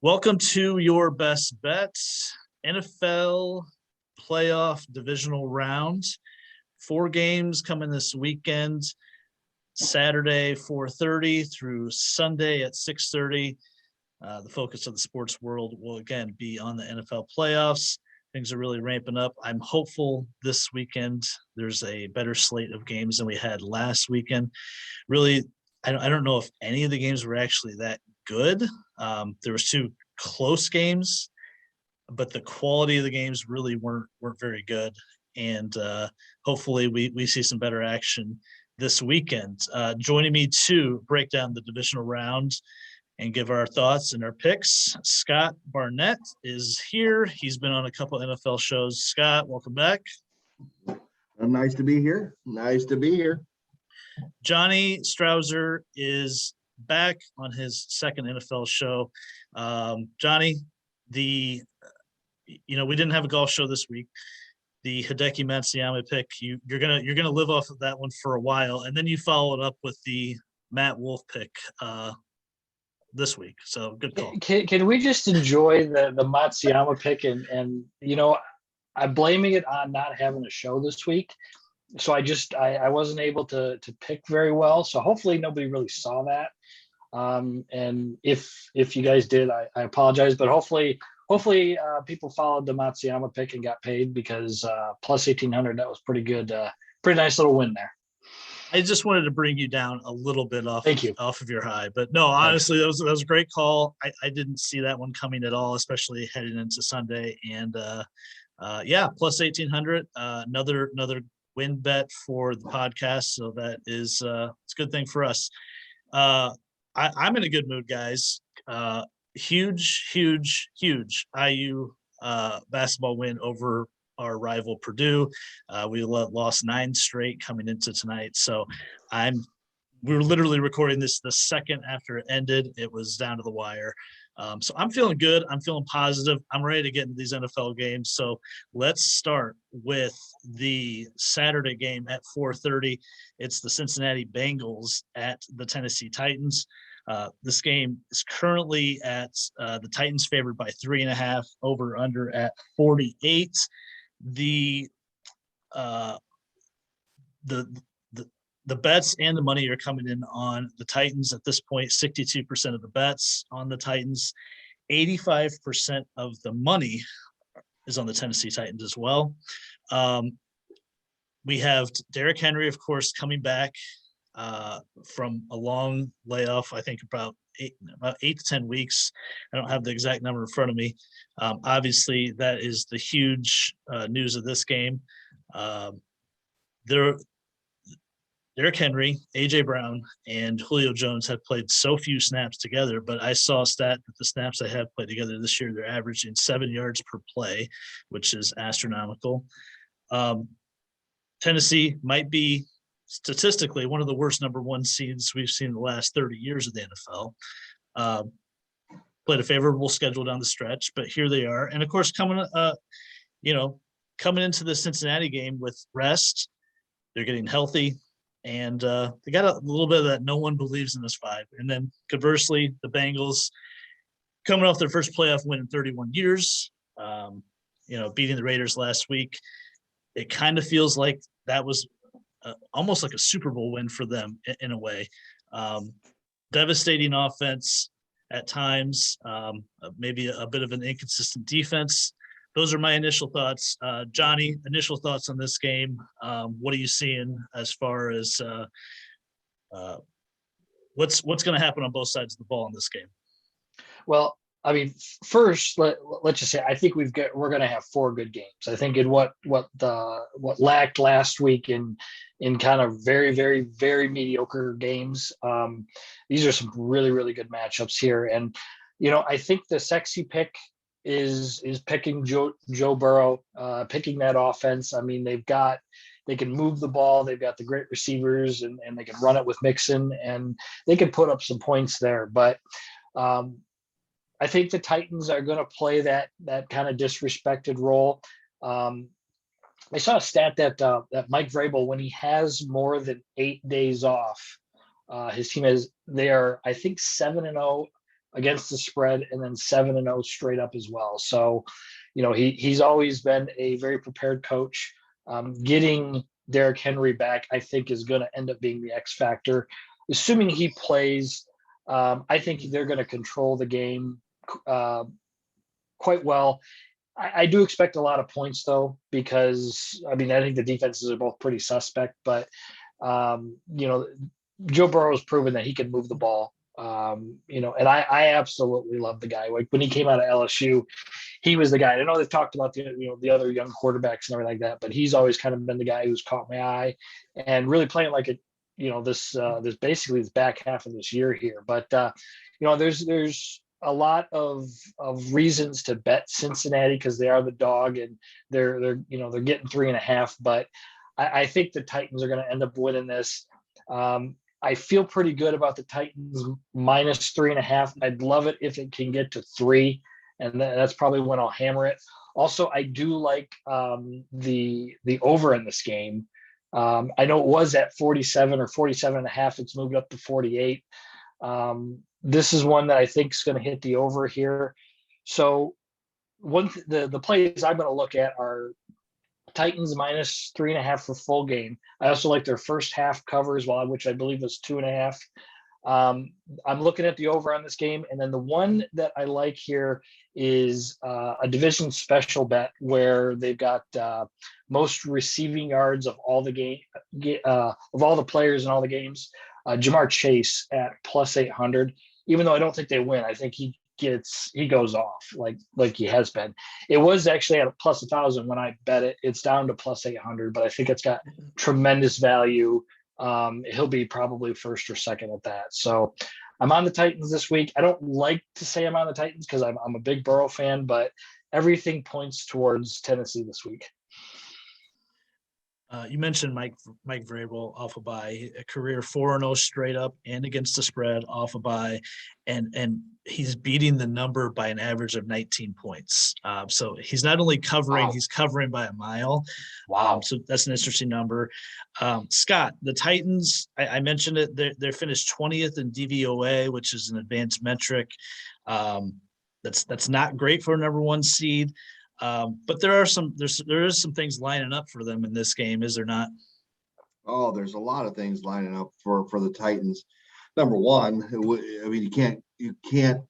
Welcome to Your Best Bets, NFL playoff divisional round. 4 games coming this weekend, Saturday 4:30 through Sunday at 6:30. The focus of the sports world will again be on the NFL playoffs. Things are really ramping up. I'm hopeful this weekend there's a better slate of games than we had last weekend. Really, I don't know if any of the games were actually that good. There was 2 close games, but the quality of the games really weren't very good. And hopefully we see some better action this weekend. Joining me to break down the divisional round and give our thoughts and our picks, Scott Barnett is here. He's been on a couple NFL shows. Scott, welcome back. Nice to be here. Nice to be here. Johnny Strouser is back on his second NFL show. Johnny, we didn't have a golf show this week. The Hideki Matsuyama pick, you're gonna live off of that one for a while, and then you followed up with the Matt Wolf pick this week. So good call. Can we just enjoy the Matsuyama pick and I'm blaming it on not having a show this week. So I wasn't able to pick very well. So hopefully nobody really saw that. And if you guys did, I apologize, but hopefully people followed the Matsuyama pick and got paid because plus 1,800, that was pretty good. Pretty nice little win there. I just wanted to bring you down a little bit off of your high, but no, honestly, that was a great call. I didn't see that one coming at all, especially heading into Sunday. And plus 1,800, another win bet for the podcast. So that is it's a good thing for us. I'm in a good mood, guys. Huge IU basketball win over our rival Purdue. We lost 9 straight coming into tonight. So we were literally recording this the second after it ended. It was down to the wire. So I'm feeling good. I'm feeling positive. I'm ready to get into these NFL games. So let's start with the Saturday game at 4:30. It's the Cincinnati Bengals at the Tennessee Titans. This game is currently at the Titans favored by 3.5, over under at 48. The bets and the money are coming in on the Titans at this point. 62% of the bets on the Titans, 85% of the money is on the Tennessee Titans as well. We have Derrick Henry, of course, coming back from a long layoff. I think about 8 to 10 weeks. I don't have the exact number in front of me. Obviously, that is the huge news of this game. Derrick Henry, A.J. Brown, and Julio Jones have played so few snaps together, but I saw a stat that the snaps they have played together this year, they're averaging 7 yards per play, which is astronomical. Tennessee might be statistically one of the worst number 1 seeds we've seen in the last 30 years of the NFL. Played a favorable schedule down the stretch, but here they are. And of course, coming into the Cincinnati game with rest, they're getting healthy. And they got a little bit of that no one believes in this vibe. And then conversely, the Bengals coming off their first playoff win in 31 years, beating the Raiders last week. It kind of feels like that was almost like a Super Bowl win for them in a way. Devastating offense at times, maybe a bit of an inconsistent defense. Those are my initial thoughts. Johnny, initial thoughts on this game. What are you seeing as far as what's going to happen on both sides of the ball in this game? Well, I mean, first, let's just say I think we're going to have 4 good games. I think in what lacked last week in kind of very, very, very mediocre games. These are some really, really good matchups here, and I think the sexy pick is picking Joe Burrow, picking that offense. I mean, they can move the ball. They've got the great receivers, and they can run it with Mixon, and they can put up some points there. But I think the Titans are going to play that kind of disrespected role. I saw a stat that Mike Vrabel, when he has more than 8 days off, his team they are, I think, 7-0 against the spread, and then 7-0 straight up as well. So, he's always been a very prepared coach. Getting Derrick Henry back, I think, is going to end up being the X factor. Assuming he plays, I think they're going to control the game quite well. I do expect a lot of points, though, because, I think the defenses are both pretty suspect, but, Joe Burrow has proven that he can move the ball. And I absolutely love the guy. Like when he came out of LSU, he was the guy. I know they've talked about the other young quarterbacks and everything like that, but he's always kind of been the guy who's caught my eye and really playing like it, this basically this back half of this year here. But there's a lot of reasons to bet Cincinnati because they are the dog and they're getting 3.5. But I think the Titans are going to end up winning this. I feel pretty good about the Titans minus 3.5. I'd love it if it can get to 3, and that's probably when I'll hammer it. Also, I do like the over in this game. I know it was at 47 or 47.5. It's moved up to 48. This is one that I think is going to hit the over here. So the plays I'm going to look at are Titans minus 3.5 for full game. I also like their first half cover as well, which I believe was 2.5. I'm looking at the over on this game. And then the one that I like here is a division special bet where they've got most receiving yards of all the of all the players in all the games. Jamar Chase at plus 800. Even though I don't think they win, I think he goes off like he has been. It was actually at a plus 1,000 when I bet it. It's down to plus 800, but I think it's got tremendous value. He'll be probably first or second at that. So I'm on the Titans this week. I don't like to say I'm on the Titans because I'm a big Burrow fan, but everything points towards Tennessee this week. You mentioned Mike Vrabel off a bye, a career 4-0 straight up and against the spread off a bye, and he's beating the number by an average of 19 points. So he's not only covering, he's covering by a mile. Wow. So that's an interesting number. Scott, the Titans, I mentioned it, they're finished 20th in DVOA, which is an advanced metric. That's not great for a number 1 seed. But there is some things lining up for them in this game, is there not? Oh, there's a lot of things lining up for the Titans. Number one, you can't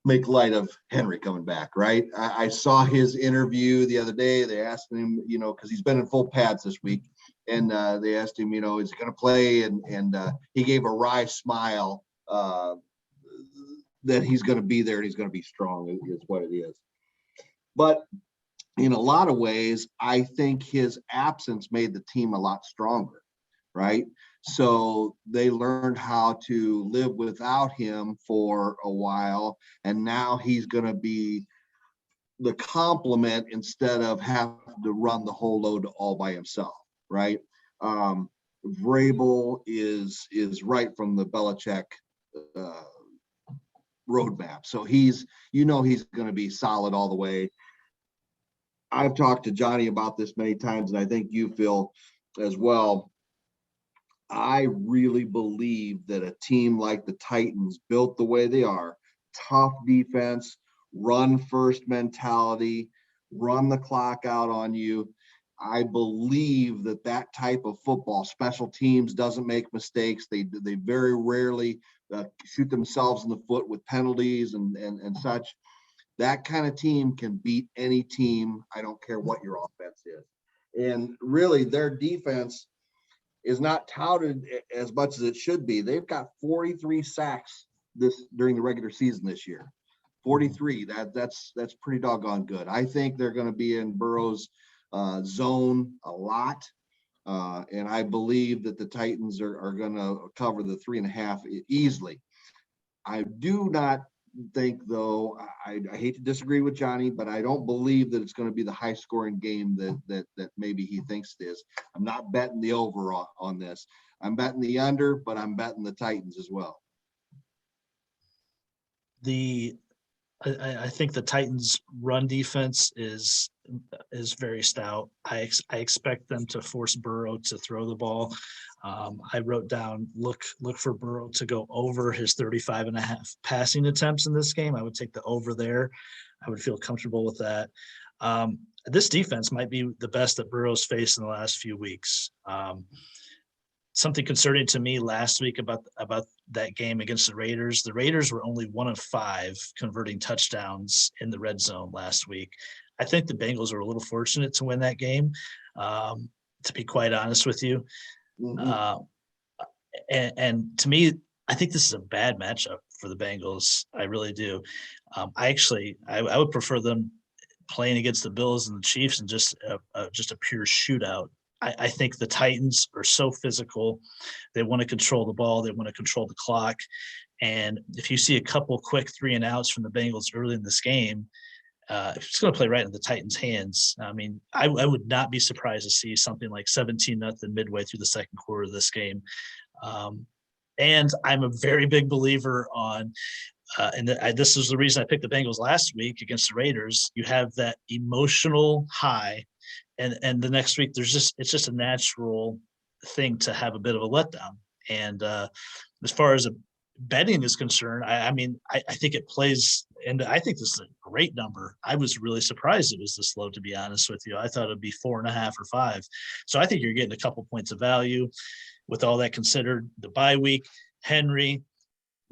make light of Henry coming back, right? I saw his interview the other day. They asked him, because he's been in full pads this week, and they asked him, is he going to play? And he gave a wry smile that he's going to be there and he's going to be strong is what it is. But in a lot of ways, I think his absence made the team a lot stronger, right? So they learned how to live without him for a while, and now he's going to be the complement instead of having to run the whole load all by himself, right? Vrabel is right from the Belichick roadmap. So he's going to be solid all the way. I've talked to Johnny about this many times, and I think you feel as well. I really believe that a team like the Titans, built the way they are, tough defense, run first mentality, run the clock out on you. I believe that type of football, special teams, doesn't make mistakes. They very rarely shoot themselves in the foot with penalties and such. That kind of team can beat any team. I don't care what your offense is. And really, their defense is not touted as much as it should be. They've got 43 sacks during the regular season this year. 43. That's pretty doggone good. I think they're going to be in Burrow's zone a lot. And I believe that the Titans are going to cover the 3.5 easily. I do not think, though, I hate to disagree with Johnny, but I don't believe that it's going to be the high scoring game that maybe he thinks it is. I'm not betting the over on this. I'm betting the under, but I'm betting the Titans as well. I think the Titans' run defense is very stout. I expect them to force Burrow to throw the ball. I wrote down look for Burrow to go over his 35.5 passing attempts in this game. I would take the over there. I would feel comfortable with that. This defense might be the best that Burrow's faced in the last few weeks. Something concerning to me last week about that game against the Raiders. The Raiders were only 1 of 5 converting touchdowns in the red zone last week. I think the Bengals were a little fortunate to win that game, to be quite honest with you. Mm-hmm. And to me, I think this is a bad matchup for the Bengals. I really do. I would prefer them playing against the Bills and the Chiefs and just a pure shootout. I think the Titans are so physical. They want to control the ball. They want to control the clock. And if you see a couple quick 3-and-outs from the Bengals early in this game, it's going to play right in the Titans' hands. I mean, I would not be surprised to see something like 17-0 midway through the second quarter of this game. And I'm a very big believer on this is the reason I picked the Bengals last week against the Raiders. You have that emotional high. And the next week, it's just a natural thing to have a bit of a letdown. And as far as betting is concerned, I think it plays, and I think this is a great number. I was really surprised it was this low, to be honest with you. I thought it'd be 4.5 or 5. So I think you're getting a couple points of value with all that considered. The bye week, Henry,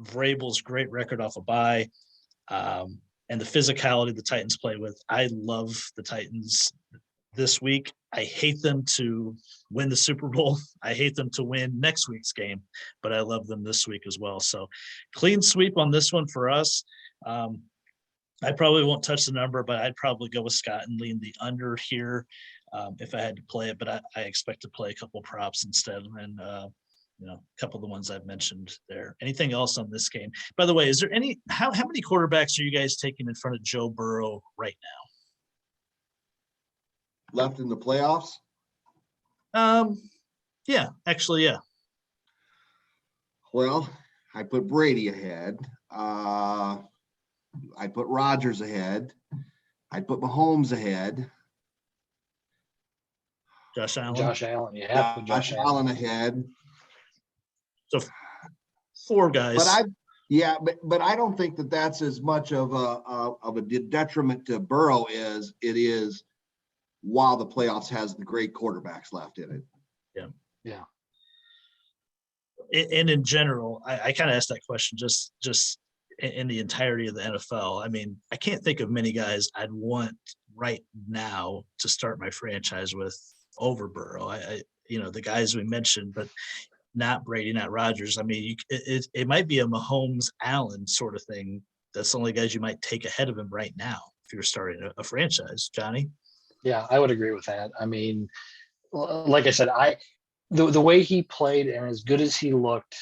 Vrabel's great record off a bye, and the physicality the Titans play with. I love the Titans this week. I hate them to win the Super Bowl. I hate them to win next week's game, but I love them this week as well. So clean sweep on this one for us. I probably won't touch the number, but I'd probably go with Scott and lean the under here if I had to play it, but I expect to play a couple props instead. And, a couple of the ones I've mentioned there. Anything else on this game? By the way, is there how many quarterbacks are you guys taking in front of Joe Burrow right now? Left in the playoffs? Yeah, actually, yeah. Well, I put Brady ahead. I put Rodgers ahead. I put Mahomes ahead. Josh Allen. Yeah. Josh Allen ahead. So 4 guys. But I don't think that that's as much of a detriment to Burrow as it is while the playoffs has the great quarterbacks left in it. Yeah. And in general, I kind of asked that question just in the entirety of the NFL. I mean, I can't think of many guys I'd want right now to start my franchise with over Burrow. The guys we mentioned, but not Brady, not Rodgers. I mean, it might be a Mahomes Allen sort of thing. That's the only guys you might take ahead of him right now if you're starting a franchise. Johnny? Yeah, I would agree with that. I mean, like I said, the way he played and as good as he looked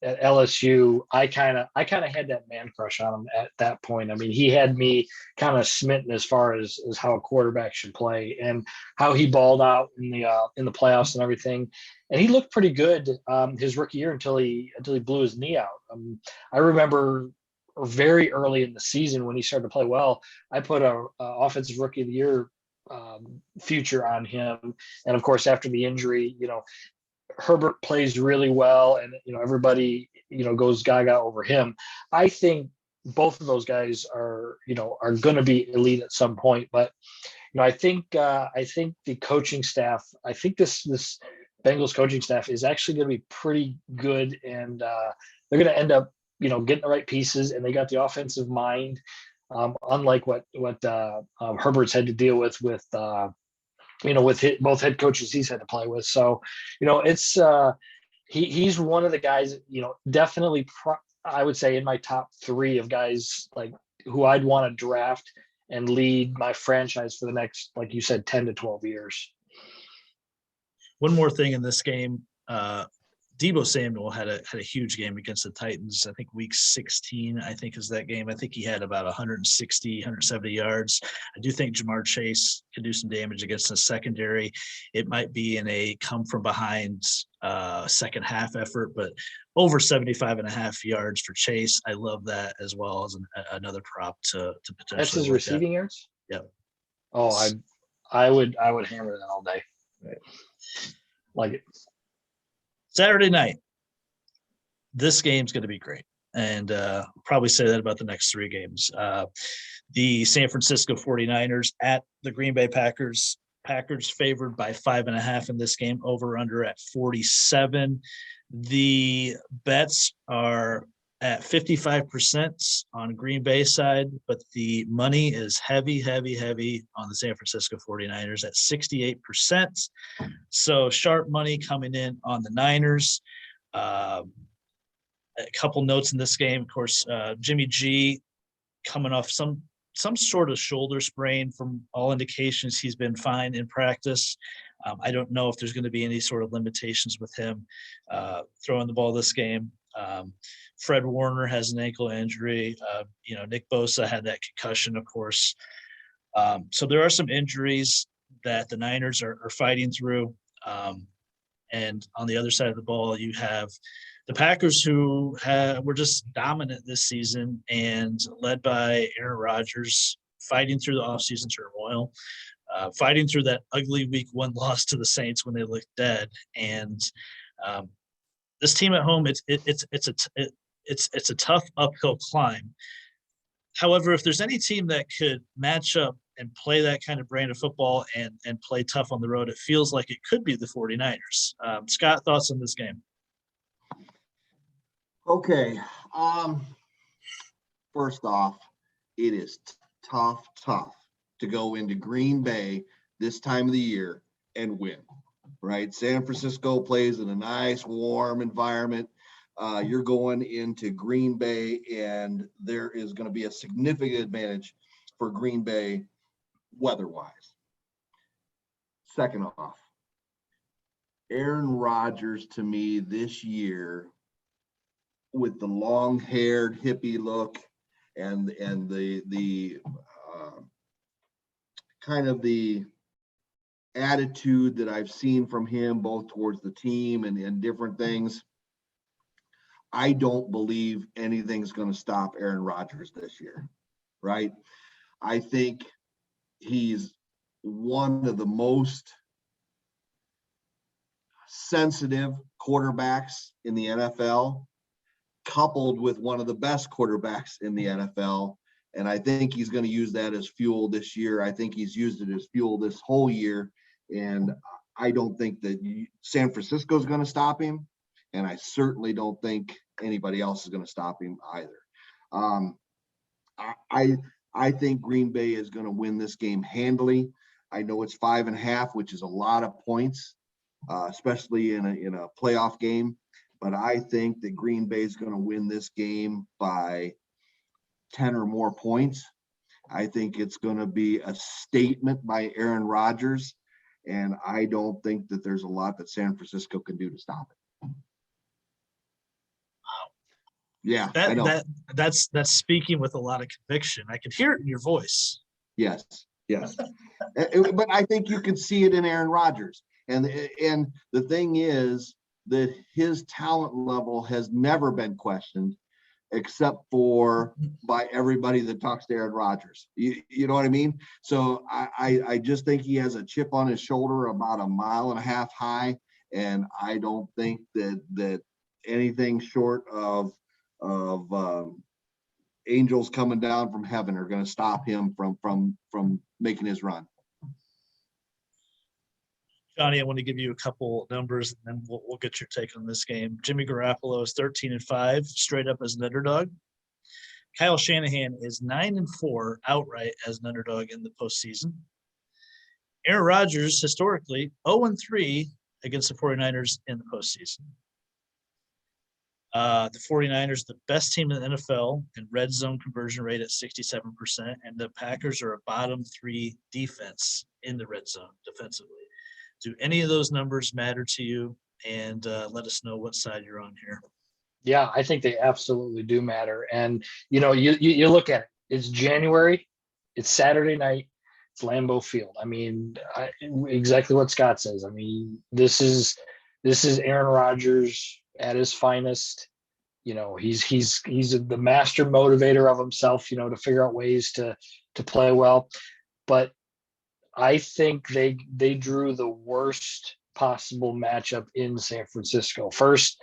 at LSU, I kind of had that man crush on him at that point. I mean, he had me kind of smitten as far as how a quarterback should play and how he balled out in the playoffs and everything. And he looked pretty good his rookie year until he blew his knee out. I remember very early in the season when he started to play well, I put a offensive rookie of the year future on him. And of course, after the injury, Herbert plays really well and, everybody, goes gaga over him. I think both of those guys are going to be elite at some point. But, I think the coaching staff, I think this Bengals coaching staff is actually going to be pretty good. And they're going to end up, getting the right pieces, and they got the offensive mind. Unlike what Herbert's had to deal with both head coaches he's had to play with. So, it's he's one of the guys, definitely I would say in my top 3 of guys like who I'd want to draft and lead my franchise for the next, like you said, 10 to 12 years. One more thing in this game, Deebo Samuel had a huge game against the Titans. I think week 16, I think, is that game. I think he had about 160, 170 yards. I do think Jamar Chase can do some damage against the secondary. It might be in a come from behind second half effort, but over 75.5 yards for Chase. I love that as well as another prop to potentially. That's his receiving yards? Yep. Oh, I would hammer that all day. Right. Like it. Saturday night, this game's going to be great. And probably say that about the next three games. The San Francisco 49ers at the Green Bay Packers. Packers favored by 5.5 in this game, over under at 47. The bets are at 55% on Green Bay side, but the money is heavy on the San Francisco 49ers at 68%. So sharp money coming in on the Niners. A couple notes in this game, of course, Jimmy G coming off some sort of shoulder sprain. From all indications, he's been fine in practice. I don't know if there's going to be any sort of limitations with him throwing the ball this game. Fred Warner has an ankle injury. Nick Bosa had that concussion, of course. So there are some injuries that the Niners are fighting through. And on the other side of the ball, you have the Packers, who were just dominant this season and led by Aaron Rodgers, fighting through the offseason turmoil, fighting through that ugly week 1 loss to the Saints when they looked dead. And this team at home, it's a tough uphill climb. However, if there's any team that could match up and play that kind of brand of football and play tough on the road, it feels like it could be the 49ers. Scott, thoughts on this game? Okay. First off, it is tough to go into Green Bay this time of the year and win, right? San Francisco plays in a nice, warm environment. You're going into Green Bay, and there is going to be a significant advantage for Green Bay weather-wise. Second off, Aaron Rodgers, to me, this year, with the long-haired hippie look and the kind of the attitude that I've seen from him, both towards the team and different things, I don't believe anything's going to stop Aaron Rodgers this year, right? I think he's one of the most sensitive quarterbacks in the NFL, coupled with one of the best quarterbacks in the NFL. And I think he's going to use that as fuel this year. I think he's used it as fuel this whole year. And I don't think that San Francisco is going to stop him. And I certainly don't think anybody else is going to stop him either. I think Green Bay is going to win this game handily. I know it's 5.5, which is a lot of points, especially in a playoff game. But I think that Green Bay is going to win this game by 10 or more points. I think it's going to be a statement by Aaron Rodgers, and I don't think that there's a lot that San Francisco can do to stop it. Yeah, I know. That's speaking with a lot of conviction. I can hear it in your voice. Yes. But I think you can see it in Aaron Rodgers. And the thing is that his talent level has never been questioned, except for by everybody that talks to Aaron Rodgers. You know what I mean? So I just think he has a chip on his shoulder about 1.5 miles high, and I don't think that anything short of angels coming down from heaven are going to stop him from making his run. Johnny, I want to give you a couple numbers, and then we'll get your take on this game. Jimmy Garoppolo is 13-5, straight up as an underdog. Kyle Shanahan is 9-4 outright as an underdog in the postseason. Aaron Rodgers, historically, 0-3 against the 49ers in the postseason. The 49ers, the best team in the NFL in red zone conversion rate at 67%, and the Packers are a bottom 3 defense in the red zone defensively. Do any of those numbers matter to you? and let us know what side you're on here. Yeah, I think they absolutely do matter. And, you look at it, it's January, it's Saturday night, it's Lambeau Field. I mean, exactly what Scott says. I mean, this is Aaron Rodgers at his finest. He's the master motivator of himself, to figure out ways to play well. But I think they drew the worst possible matchup in San Francisco. First,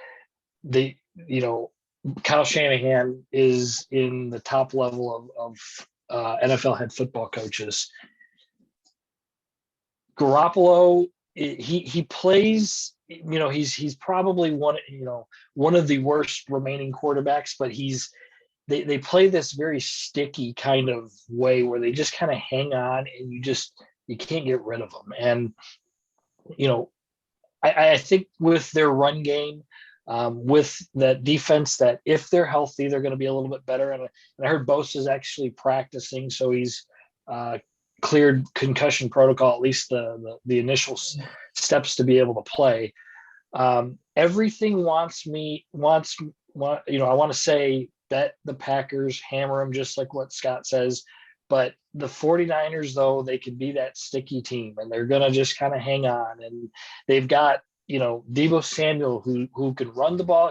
Kyle Shanahan is in the top level of NFL head football coaches. Garoppolo, he plays, he's probably one of the worst remaining quarterbacks, but they play this very sticky kind of way where they just kind of hang on and you can't get rid of them. And, I think with their run game, with that defense, that if they're healthy, they're going to be a little bit better. And I heard Bosa's actually practicing, so he's cleared concussion protocol, at least the initial steps to be able to play. Everything I want to say bet the Packers, hammer them, just like what Scott says. But the 49ers, though, they could be that sticky team, and they're going to just kind of hang on. And they've got, Deebo Samuel, who could run the ball.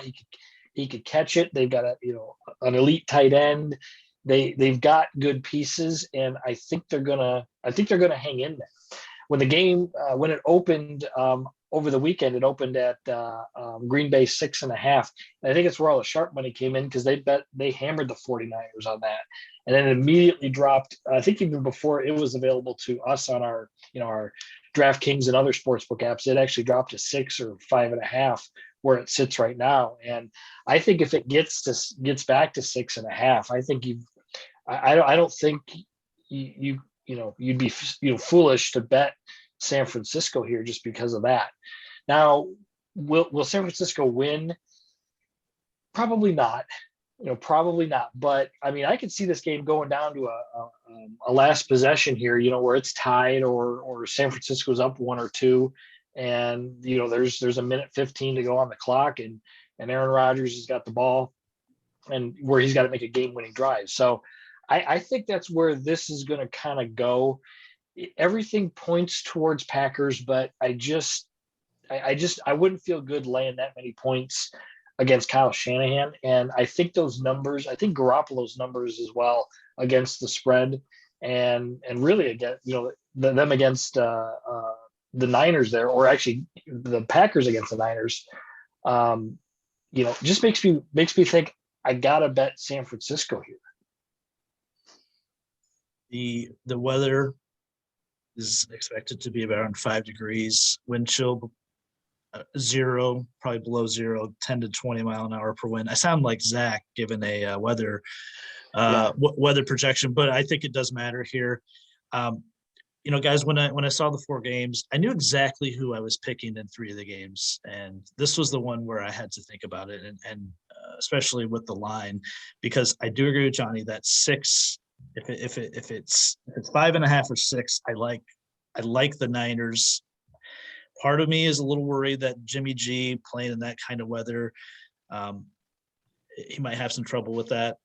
He could catch it. They've got an elite tight end. They've got good pieces, and I think they're gonna hang in there. When the game when it opened over the weekend, it opened at Green Bay 6.5. I think it's where all the sharp money came in, because they hammered the 49ers on that, and then immediately dropped. I think even before it was available to us on our DraftKings and other sportsbook apps, it actually dropped to 6 or 5.5, where it sits right now. And I think if it gets back to 6.5, I think I don't think you'd be foolish to bet San Francisco here just because of that. Now, will San Francisco win? Probably not. Probably not. But I mean, I could see this game going down to a last possession here, where it's tied or San Francisco's up 1 or 2, and there's a minute 15 to go on the clock, and Aaron Rodgers has got the ball, and where he's got to make a game-winning drive. So I think that's where this is going to kind of go. Everything points towards Packers, but I wouldn't feel good laying that many points against Kyle Shanahan. And I think those numbers, I think Garoppolo's numbers as well against the spread, and really against them against the Niners there, or actually the Packers against the Niners, just makes me think I gotta bet San Francisco here. The weather is expected to be around 5 degrees, wind chill 0, probably below 0, 10 to 20 mile an hour per wind. I sound like Zach given a weather projection, but I think it does matter here. Guys, when I saw the 4 games, I knew exactly who I was picking in 3 of the games, and this was the one where I had to think about it, and especially with the line, because I do agree with Johnny that 6. If it's 5.5 or 6, I like the Niners. Part of me is a little worried that Jimmy G playing in that kind of weather, he might have some trouble with that.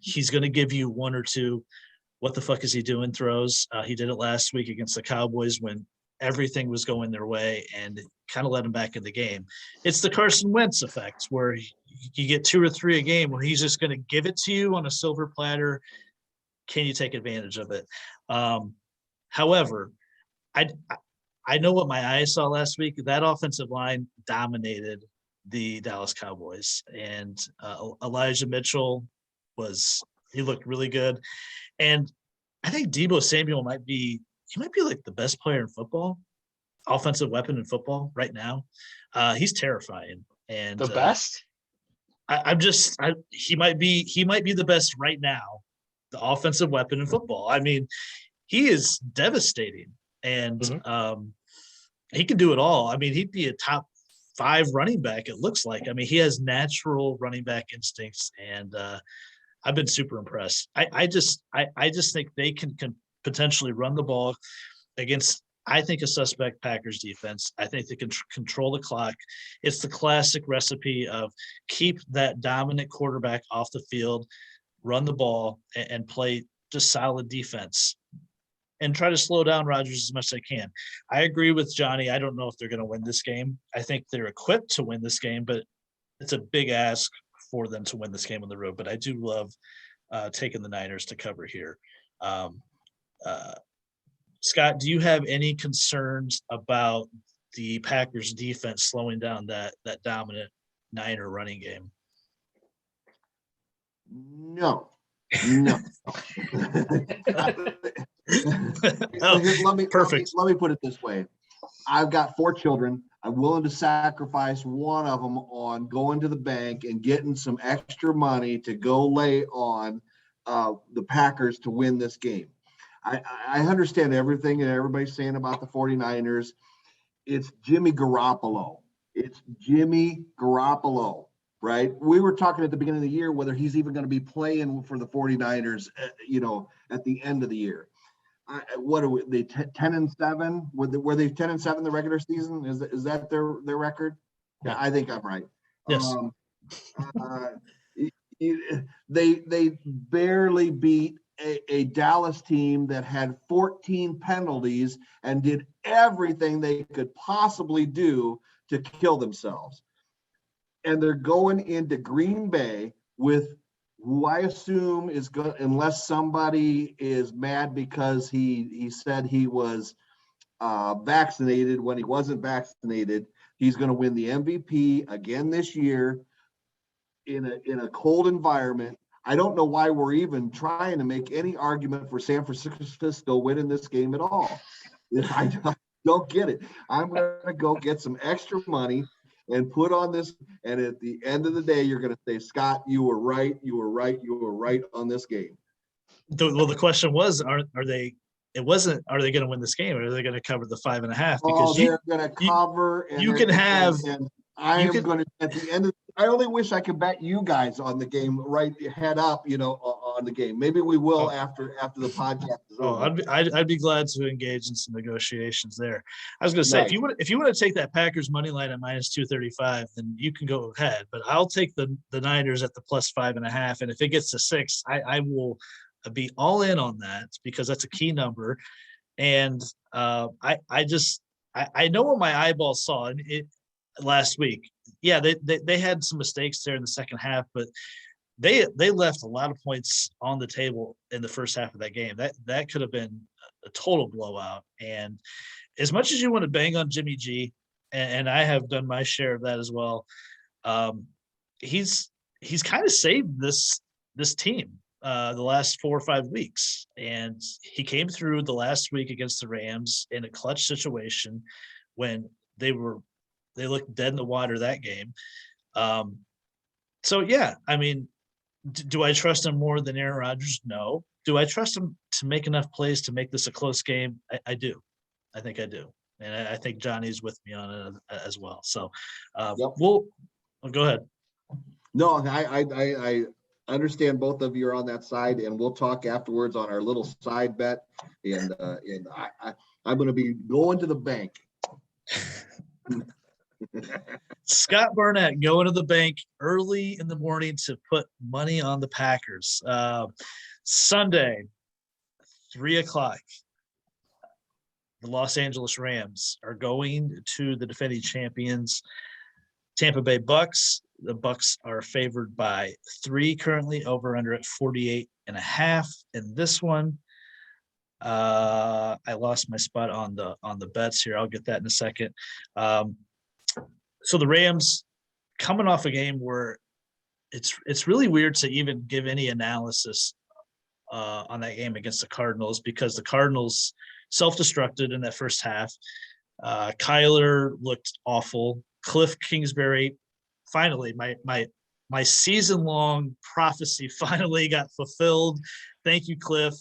He's going to give you 1 or 2. What the fuck is he doing? Throws. He did it last week against the Cowboys when everything was going their way, and kind of let him back in the game. It's the Carson Wentz effect, where you get 2 or 3 a game where he's just going to give it to you on a silver platter. Can you take advantage of it? However, I know what my eyes saw last week. That offensive line dominated the Dallas Cowboys, and Elijah Mitchell he looked really good. And I think Deebo Samuel might be like the best player in football, offensive weapon in football right now. He's terrifying. And the best? He might be the best right now, the offensive weapon in football. I mean, he is devastating, and he can do it all. I mean, he'd be a top 5 running back, it looks like. I mean, he has natural running back instincts, and I've been super impressed. I just think they can potentially run the ball against. I think a suspect Packers defense. I think they can control the clock. It's the classic recipe of keep that dominant quarterback off the field, run the ball, and play just solid defense and try to slow down Rodgers as much as they can. I agree with Johnny. I don't know if they're going to win this game. I think they're equipped to win this game, but it's a big ask for them to win this game on the road. But I do love taking the Niners to cover here. Scott, do you have any concerns about the Packers defense slowing down that dominant Niner running game? No. Perfect. Let me put it this way. I've got 4 children. I'm willing to sacrifice one of them on going to the bank and getting some extra money to go lay on the Packers to win this game. I understand everything that everybody's saying about the 49ers. It's Jimmy Garoppolo. Right? We were talking at the beginning of the year whether he's even going to be playing for the 49ers, at the end of the year. What are they 10-7? Were they 10-7 the regular season? Is that their record? Yeah, I think I'm right. Yes. They barely beat a Dallas team that had 14 penalties and did everything they could possibly do to kill themselves. And they're going into Green Bay with who I assume is good, unless somebody is mad because he said he was vaccinated when he wasn't vaccinated. He's going to win the MVP again this year in a cold environment. I don't know why we're even trying to make any argument for San Francisco winning this game at all. I don't get it. I'm going to go get some extra money and put on this. And at the end of the day, you're going to say, Scott, you were right. You were right on this game. Well, the question was, are they going to win this game, or are they going to cover the 5.5? Because they're going to cover. At the end of, I only wish I could bet you guys on the game, right head up, on the game. Maybe we will after the podcast is over. I'd be glad to engage in some negotiations there. I was going to say, nice. if you want to take that Packers money line at -235, then you can go ahead. But I'll take the Niners at the +5.5, and if it gets to 6, I will be all in on that because that's a key number. And I know what my eyeballs saw it last week. Yeah, they had some mistakes there in the second half, but they left a lot of points on the table in the first half of that game. That could have been a total blowout. And as much as you want to bang on Jimmy G, and I have done my share of that as well, he's kind of saved this team the last 4 or 5 weeks. And he came through the last week against the Rams in a clutch situation when they looked dead in the water that game. So, yeah, I mean, do I trust him more than Aaron Rodgers? No. Do I trust him to make enough plays to make this a close game? I do. I think I do. And I think Johnny's with me on it as well. So we'll go ahead. No, I understand both of you are on that side, and we'll talk afterwards on our little side bet. And I'm going to be going to the bank. Scott Barnett going to the bank early in the morning to put money on the Packers. Sunday, 3:00. The Los Angeles Rams are going to the defending champions, Tampa Bay Bucks. The Bucks are favored by 3 currently, over under at 48.5 in this one. I lost my spot on the bets here. I'll get that in a second. So the Rams coming off a game where it's really weird to even give any analysis on that game against the Cardinals, because the Cardinals self-destructed in that first half. Kyler looked awful. Cliff Kingsbury, finally, my season-long prophecy finally got fulfilled. Thank you, Cliff.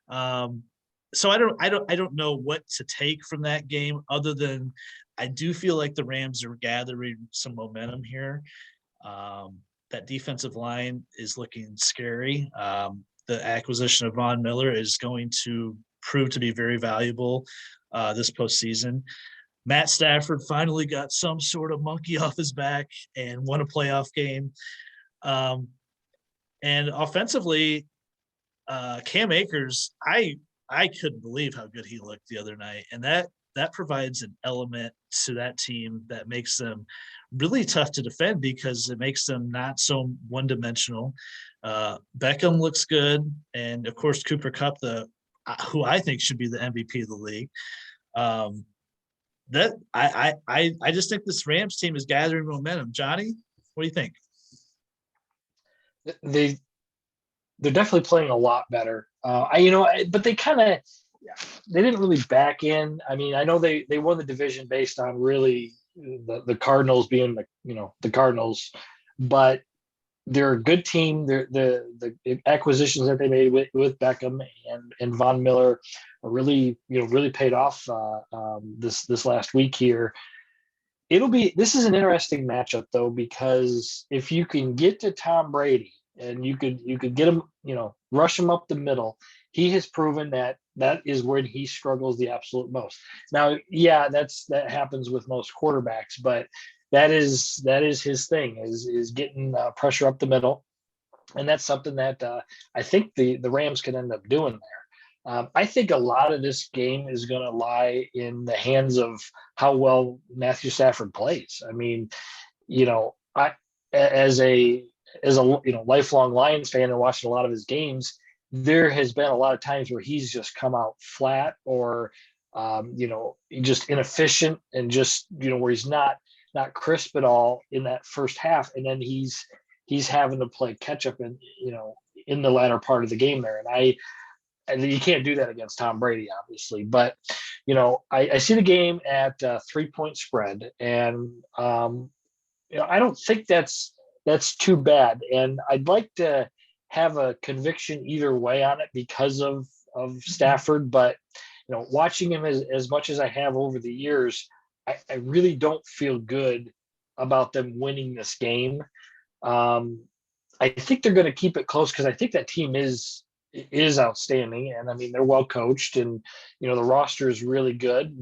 So I don't know what to take from that game, other than I do feel like the Rams are gathering some momentum here. That defensive line is looking scary. The acquisition of Von Miller is going to proved to be very valuable this postseason. Matt Stafford finally got some sort of monkey off his back and won a playoff game. And offensively, Cam Akers, I couldn't believe how good he looked the other night, and that provides an element to that team that makes them really tough to defend because it makes them not so one-dimensional. Beckham looks good, and of course Cooper Kupp, who I think should be the MVP of the league. That I just think this Rams team is gathering momentum. Johnny, what do you think? They're definitely playing a lot better. But they didn't really back in. I mean, I know they won the division based on really the Cardinals being the Cardinals, but they're a good team. The acquisitions that they made with Beckham and Von Miller are really paid off this last week here. This is an interesting matchup though, because if you can get to Tom Brady and you could get him, rush him up the middle, he has proven that is when he struggles the absolute most. Now, yeah, that happens with most quarterbacks, but that is his thing is getting pressure up the middle, and that's something that I think the Rams can end up doing there. I think a lot of this game is going to lie in the hands of how well Matthew Stafford plays. I mean, I as a lifelong Lions fan and watching a lot of his games, there has been a lot of times where he's just come out flat or just inefficient and just where he's not crisp at all in that first half, and then he's having to play catch up in the latter part of the game there. And you can't do that against Tom Brady, obviously. But I see the game at 3-point spread, and I don't think that's too bad. And I'd like to have a conviction either way on it because of Stafford. But watching him as much as I have over the years, I really don't feel good about them winning this game. I think they're going to keep it close because I think that team is outstanding, and I mean they're well coached, and the roster is really good,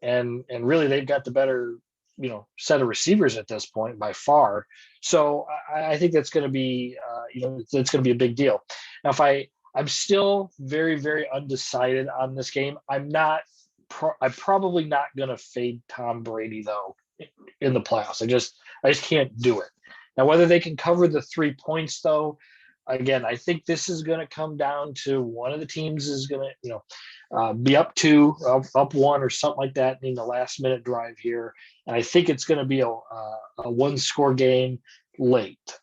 and really they've got the better set of receivers at this point by far. So I think that's going to be that's going to be a big deal. Now, I'm still very, very undecided on this game. I'm probably not going to fade Tom Brady though in the playoffs. I just can't do it. Now, whether they can cover the 3 points though, again, I think this is going to come down to one of the teams is going to, be up 2, up 1 or something like that in the last minute drive here. And I think it's going to be a 1-score game late.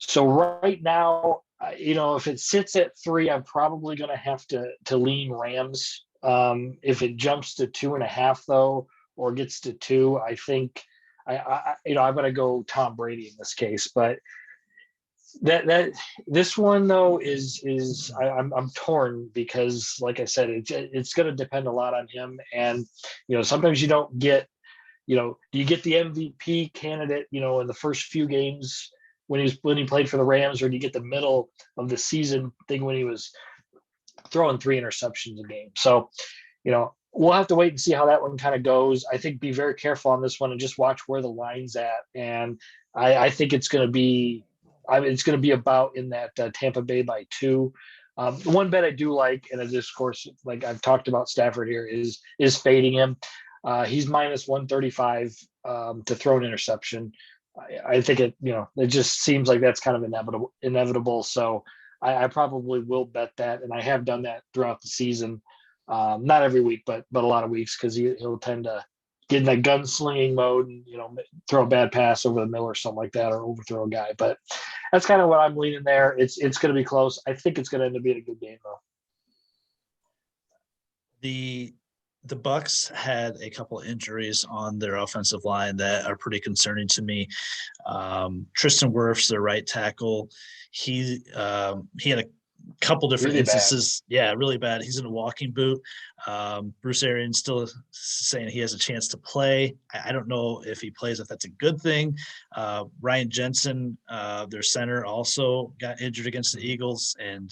So right now, if it sits at 3, I'm probably going to have to lean Rams. If it jumps to 2.5 though, or gets to 2, I think I'm going to go Tom Brady in this case. But that this one though is I'm torn because, like I said, it's going to depend a lot on him, and sometimes you don't get do you get the MVP candidate in the first few games when he played for the Rams, or do you get the middle of the season thing when he was throwing 3 interceptions a game? So we'll have to wait and see how that one kind of goes. I think be very careful on this one and just watch where the line's at, and I think it's going to be about in that Tampa Bay by 2. One bet I do like, and it is, of course, like I've talked about Stafford here, is fading him. He's minus 135 to throw an interception. I think it just seems like that's kind of inevitable. So I probably will bet that, and I have done that throughout the season. Not every week, but a lot of weeks, because he'll tend to get in that gunslinging mode and throw a bad pass over the middle or something like that, or overthrow a guy. But that's kind of what I'm leaning there. It's going to be close. I think it's going to end up being a good game though. The Bucks had a couple of injuries on their offensive line that are pretty concerning to me. Tristan Wirfs, their right tackle, he had couple different Really bad. instances. Yeah, really bad. He's in a walking boot. Bruce Arians still saying he has a chance to play. I don't know if he plays, if that's a good thing. Ryan Jensen, their center, also got injured against the Eagles, and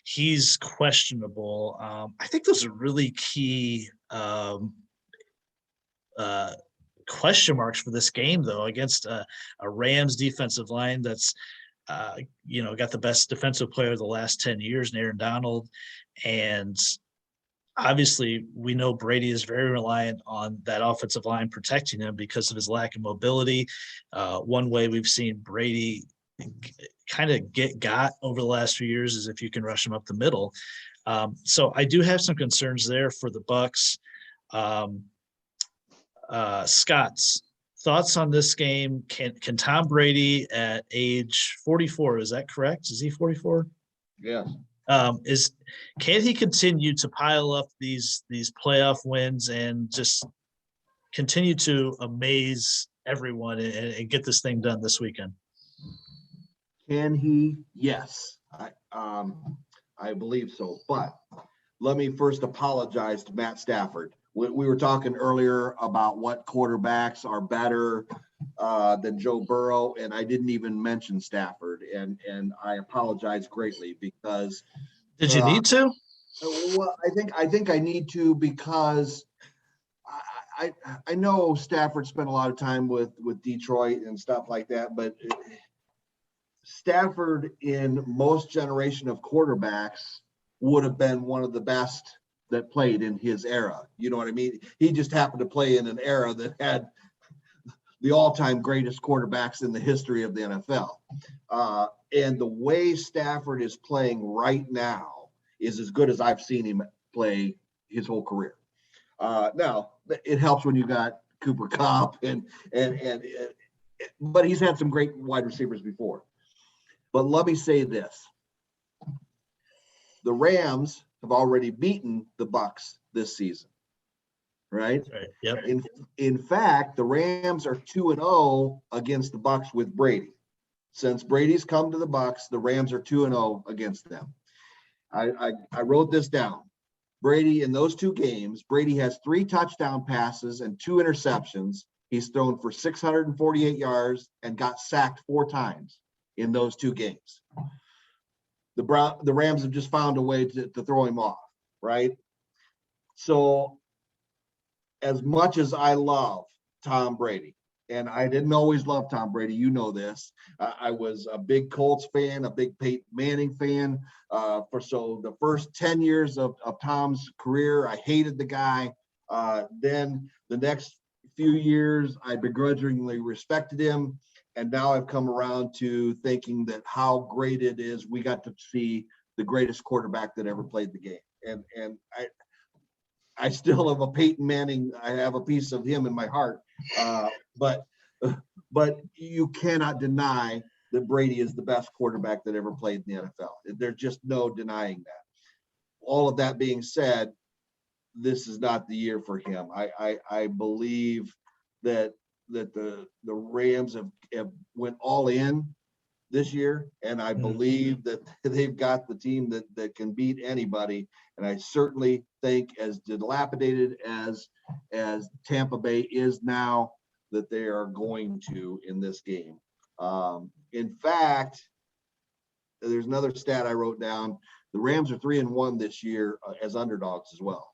he's questionable. I think those are really key question marks for this game, though, against a Rams defensive line that's got the best defensive player of the last 10 years, Aaron Donald. And obviously we know Brady is very reliant on that offensive line protecting him because of his lack of mobility. One way we've seen Brady kind of got over the last few years is if you can rush him up the middle. So I do have some concerns there for the Bucs. Scott's thoughts on this game? Can Tom Brady at age 44, is that correct? Is he 44? Yeah. Can he continue to pile up these playoff wins and just continue to amaze everyone and get this thing done this weekend? Can he? Yes, I believe so. But let me first apologize to Matt Stafford. We were talking earlier about what quarterbacks are better than Joe Burrow, and I didn't even mention Stafford, and I apologize greatly because. Did you need to? Well, I think I need to because I know Stafford spent a lot of time with Detroit and stuff like that, but Stafford in most generation of quarterbacks would have been one of the best that played in his era. You know what I mean? He just happened to play in an era that had the all-time greatest quarterbacks in the history of the NFL. And the way Stafford is playing right now is as good as I've seen him play his whole career. Now, it helps when you got Cooper Kupp but he's had some great wide receivers before. But let me say this. The Rams have already beaten the Bucs this season, right? Right. Yep. In fact, the Rams are 2-0 against the Bucs with Brady. Since Brady's come to the Bucs, the Rams are 2-0 against them. I wrote this down. Brady, in those two games, Brady has 3 touchdown passes and 2 interceptions. He's thrown for 648 yards and got sacked 4 times in those 2 games. The Rams have just found a way to throw him off, right? So as much as I love Tom Brady, and I didn't always love Tom Brady, you know this. I was a big Colts fan, a big Peyton Manning fan. So the first 10 years of Tom's career, I hated the guy. Then the next few years, I begrudgingly respected him. And now I've come around to thinking that how great it is we got to see the greatest quarterback that ever played the game. And I still have a Peyton Manning. I have a piece of him in my heart. But you cannot deny that Brady is the best quarterback that ever played in the NFL. There's just no denying that. All of that being said, this is not the year for him. I believe that the Rams have went all in this year, and I believe that they've got the team that can beat anybody. And I certainly think, as dilapidated as Tampa Bay is now, that they are going to in this game. In fact, there's another stat I wrote down. The Rams are 3-1 this year as underdogs as well.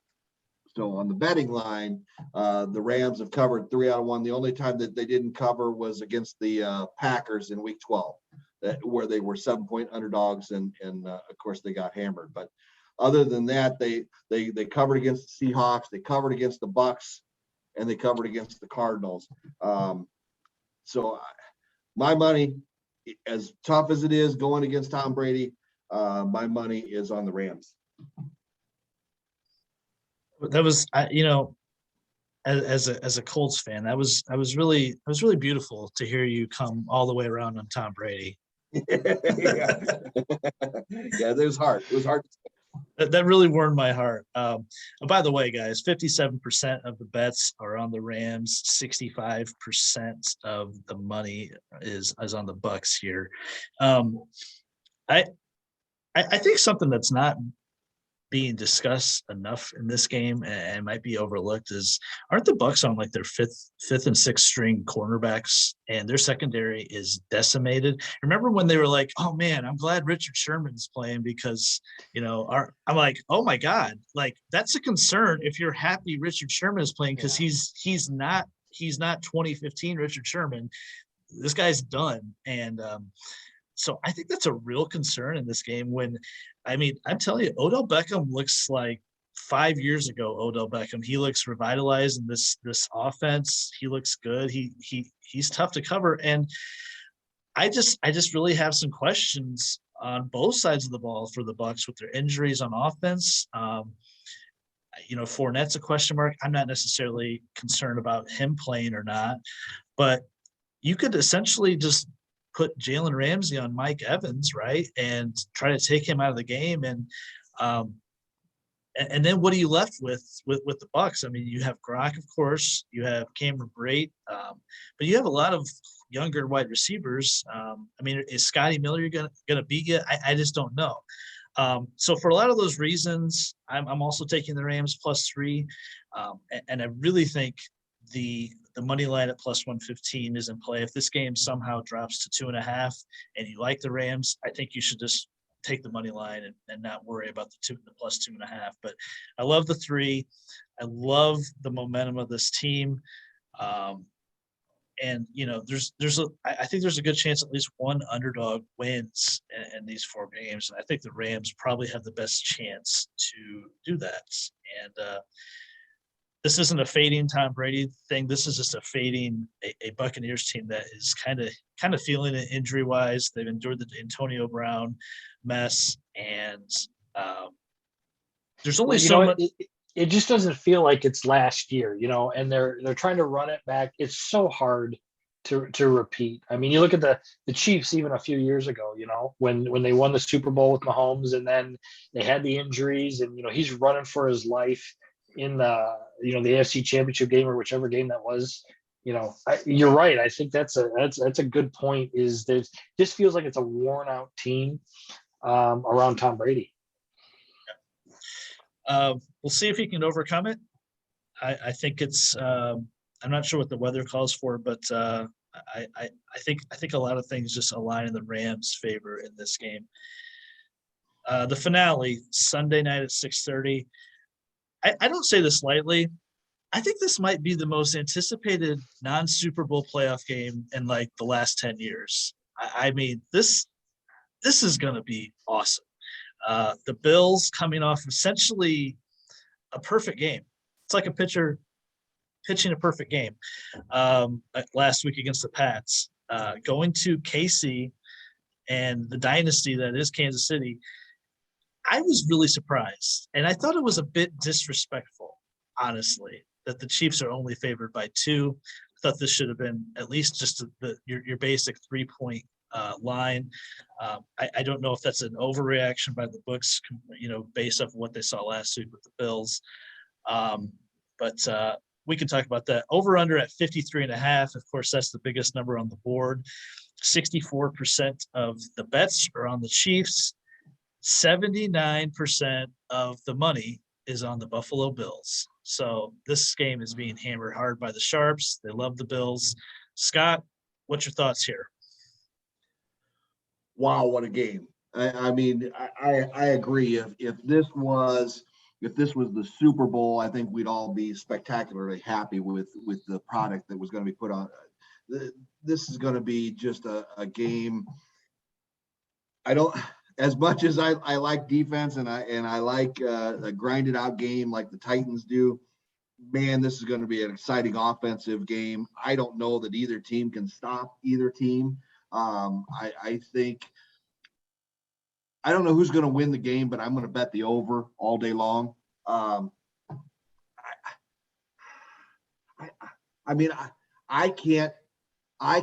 So on the betting line, the Rams have covered 3 out of 1. The only time that they didn't cover was against the Packers in Week 12, where they were 7-point underdogs, and of course they got hammered. But other than that, they covered against the Seahawks, they covered against the Bucs, and they covered against the Cardinals. So my money, as tough as it is going against Tom Brady, my money is on the Rams. That was, as a Colts fan, that was really beautiful to hear you come all the way around on Tom Brady. Yeah, it was hard. It was hard. That really warmed my heart. By the way, guys, 57% of the bets are on the Rams. 65% of the money is on the Bucs here. I think something that's not being discussed enough in this game and might be overlooked is, aren't the Bucks on like their fifth and sixth string cornerbacks, and their secondary is decimated? Remember when they were like, oh man, I'm glad Richard Sherman's playing because, I'm like, oh my God, like that's a concern if you're happy Richard Sherman is playing, because he's not 2015 Richard Sherman. This guy's done. And so I think that's a real concern in this game when, I'm telling you, Odell Beckham looks like 5 years ago. Odell Beckham, he looks revitalized in this offense. He looks good. He's tough to cover. And I just really have some questions on both sides of the ball for the Bucks with their injuries on offense. Fournette's a question mark. I'm not necessarily concerned about him playing or not, but you could essentially just put Jalen Ramsey on Mike Evans, right, and try to take him out of the game. And then what are you left with the Bucks? You have Gronk, of course, you have Cameron Brate, but you have a lot of younger wide receivers. Is Scotty Miller gonna beat you? I just don't know. So for a lot of those reasons, I'm also taking the Rams +3, and I really think the money line at +115 is in play. If this game somehow drops to 2.5 and you like the Rams, I think you should just take the money line and not worry about the +2.5. But I love the 3. I love the momentum of this team. And I think there's a good chance at least one underdog wins in these 4 games. And I think the Rams probably have the best chance to do that. And this isn't a fading Tom Brady thing. This is just a fading a Buccaneers team that is kind of feeling it injury wise. They've endured the Antonio Brown mess, and there's only so much. It just doesn't feel like it's last year, and they're trying to run it back. It's so hard to repeat. You look at the Chiefs even a few years ago, when they won the Super Bowl with Mahomes, and then they had the injuries, and he's running for his life in the AFC Championship game or whichever game that was. You're right. I think that's a good point. Is that this feels like it's a worn out team around Tom Brady. We'll see if he can overcome it. I think it's. I'm not sure what the weather calls for, but I think a lot of things just align in the Rams' favor in this game. The finale, Sunday night at 6:30. I don't say this lightly. I think this might be the most anticipated non-Super Bowl playoff game in like the last 10 years. This is going to be awesome. The Bills coming off essentially a perfect game. It's like a pitcher pitching a perfect game last week against the Pats, going to KC and the dynasty that is Kansas City. I was really surprised, and I thought it was a bit disrespectful, honestly, that the Chiefs are only favored by 2. I thought this should have been at least just your basic 3-point line. I don't know if that's an overreaction by the books, based off of what they saw last week with the Bills. But we can talk about that. Over under at 53.5. Of course, that's the biggest number on the board. 64% of the bets are on the Chiefs. 79% of the money is on the Buffalo Bills. So this game is being hammered hard by the Sharps. They love the Bills. Scott, what's your thoughts here? Wow, what a game. I agree. If this was the Super Bowl, I think we'd all be spectacularly happy with the product that was going to be put on. This is going to be just a game. As much as I like defense and I like a grinded out game like the Titans do, man, this is going to be an exciting offensive game. I don't know that either team can stop either team. I think I don't know who's going to win the game, but I'm going to bet the over all day long. I cannot. I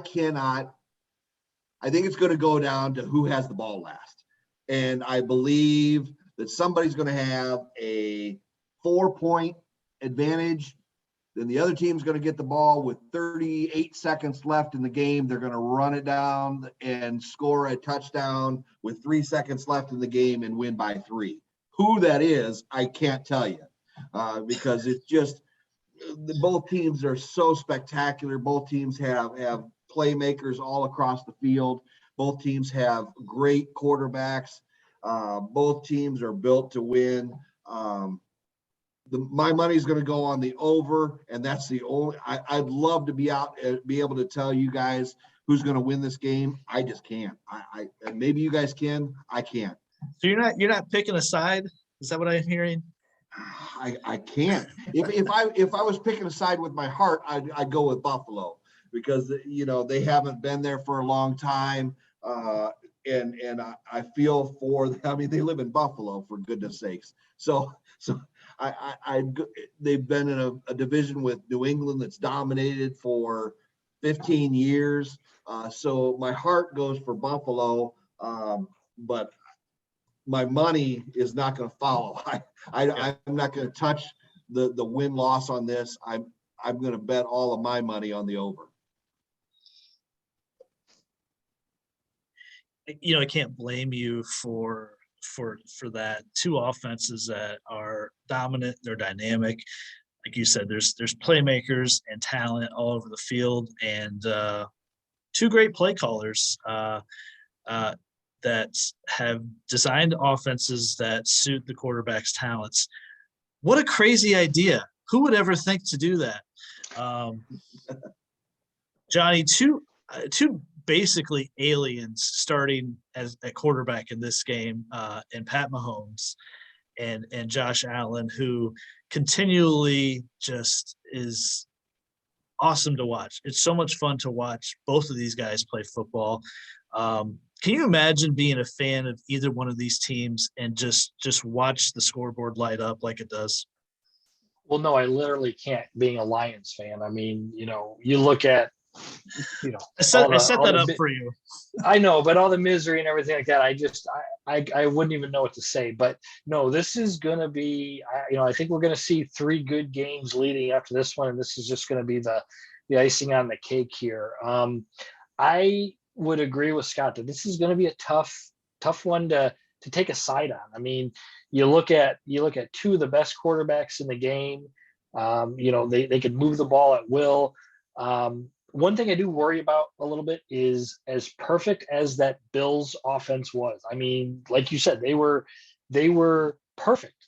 think it's going to go down to who has the ball last. And I believe that somebody's going to have a 4-point advantage Then the other team's going to get the ball with 38 seconds left in the game. They're going to run it down and score a touchdown with 3 seconds left in the game and win by 3. Who that is, I can't tell you, because it's just both teams are so spectacular. Both teams have playmakers all across the field. Both teams have great quarterbacks. Both teams are built to win. My money's going to go on the over, and that's the only. I'd love to be out and be able to tell you guys who's going to win this game. I just can't. And maybe you guys can. I can't. So you're not picking a side? Is that what I'm hearing? I can't. If I was picking a side with my heart, I'd go with Buffalo, because they haven't been there for a long time, and I feel for them. I mean, they live in Buffalo, for goodness sakes. So they've been in a division with New England that's dominated for 15 years. So my heart goes for Buffalo, but my money is not going to follow. I'm not going to touch the win-loss on this. I'm going to bet all of my money on the over. I can't blame you for that. Two offenses that are dominant, they're dynamic. Like you said, there's playmakers and talent all over the field, and two great play callers that have designed offenses that suit the quarterback's talents. What a crazy idea. Who would ever think to do that? Johnny, two basically aliens starting as a quarterback in this game, and Pat Mahomes and Josh Allen, who continually just is awesome to watch. It's so much fun to watch both of these guys play football. Can you imagine being a fan of either one of these teams and just watch the scoreboard light up like it does? Well, no, I literally can't, being a Lions fan. I mean, you look at, I set that up for you. I know, but all the misery and everything like that, I wouldn't even know what to say. But no, this is going to be, I think we're going to see 3 good games leading after this one, and this is just going to be the icing on the cake here. I would agree with Scott that this is going to be a tough one to take a side on. I mean, you look at 2 of the best quarterbacks in the game. They could move the ball at will. One thing I do worry about a little bit is, as perfect as that Bills offense was, I mean, like you said, they were perfect.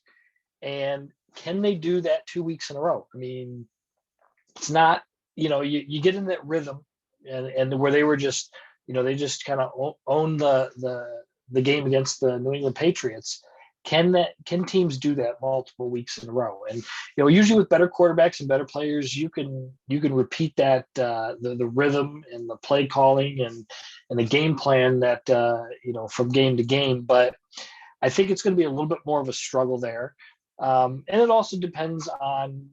And can they do that 2 weeks in a row? I mean, it's not, you get in that rhythm and where they were just, they just kind of own the game against the New England Patriots. Can teams do that multiple weeks in a row? And usually with better quarterbacks and better players, you can repeat that the rhythm and the play calling and the game plan that from game to game. But I think it's going to be a little bit more of a struggle there. And it also depends on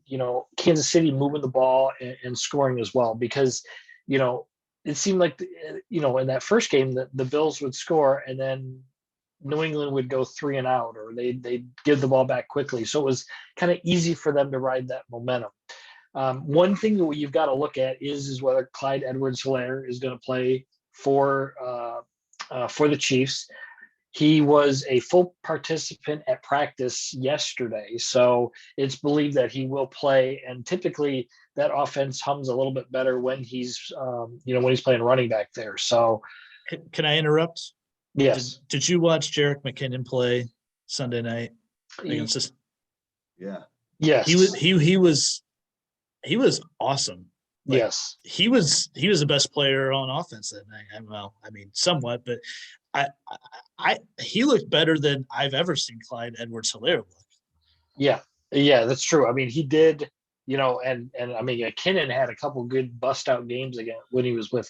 Kansas City moving the ball and scoring as well, because it seemed like in that first game that the Bills would score and then New England would go 3 and out, or they'd give the ball back quickly. So it was kind of easy for them to ride that momentum. One thing that you've got to look at is whether Clyde Edwards-Helaire is going to play for the Chiefs. He was a full participant at practice yesterday, so it's believed that he will play. And typically, that offense hums a little bit better when he's playing running back there. So, can I interrupt? Yes. Did you watch Jerick McKinnon play Sunday night against us? Yeah. Yes. He was awesome. Yes. He was the best player on offense that night. Well, I mean, somewhat, but he looked better than I've ever seen Clyde Edwards-Helaire look. Yeah, that's true. I mean, he did, and I mean, McKinnon had a couple good bust out games again when he was with